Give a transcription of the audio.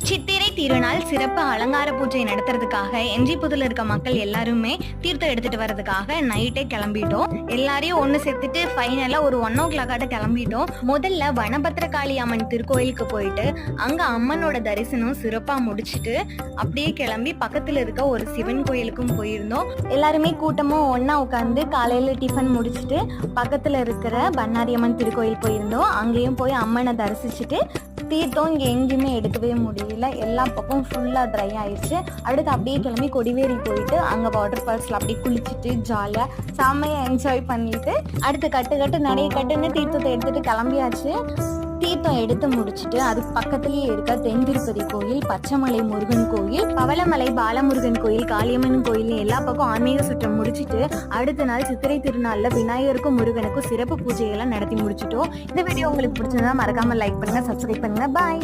சித்திரை திருநாள் சிறப்பு அலங்கார பூஜை நடத்துறதுக்காக எம்ஜிபுரத்துல இருக்க மக்கள் எல்லாருமே தீர்த்தம் எடுத்துட்டு வர்றதுக்காக நைட்டே கிளம்பிட்டோம். எல்லாரையும் ஒண்ணு சேர்த்துட்டு ஃபைனலா ஒரு 1 o'clock கிளம்பிட்டோம். முதல்ல வனபத்திரகாளி அம்மன் திருக்கோயிலுக்கு போயிட்டு அங்க அம்மனோட தரிசனம் சிறப்பா முடிச்சுட்டு அப்படியே கிளம்பி பக்கத்துல இருக்க ஒரு சிவன் கோயிலுக்கும் போயிருந்தோம். எல்லாருமே கூட்டமா ஒன்னா உட்காந்து காலையில டிஃபன் முடிச்சுட்டு பக்கத்துல இருக்கிற பண்ணாரி அம்மன் திருக்கோயில் போயிருந்தோம். அங்கேயும் போய் அம்மனை தரிசிச்சுட்டு தீர்த்தம் இங்கே எங்கேயுமே எடுக்கவே முடியல, எல்லா பக்கம் ஃபுல்லாக ட்ரை ஆயிடுச்சு. அடுத்து அப்படியே கிளம்பி கொடிவேரி போயிட்டு அங்கே வாட்டர் ஃபால்ஸில் அப்படியே குளிச்சுட்டு ஜாலியாக செம்மையாக என்ஜாய் பண்ணிட்டு அடுத்து கட்டு நடைய கட்டுன்னு தீர்த்தத்தை எடுத்துகிட்டு கிளம்பியாச்சு. தீர்த்தம் எடுத்து முடிச்சுட்டு அதுக்கு பக்கத்துலேயே இருக்க தென் திருப்பதி கோயில், பச்சைமலை முருகன் கோயில், பவளமலை பாலமுருகன் கோயில், காளியம்மன் கோயில் எல்லா பக்கம் ஆன்மீக சுற்றம் முடிச்சுட்டு அடுத்த நாள் சித்திரை திருநாளில் விநாயகருக்கும் முருகனுக்கும் சிறப்பு பூஜைகள்லாம் நடத்தி முடிச்சுட்டோம். இந்த வீடியோ உங்களுக்கு பிடிச்சிருந்தா மறக்காம லைக் பண்ணுங்க, சப்ஸ்கிரைப் பண்ணுங்க. பாய்.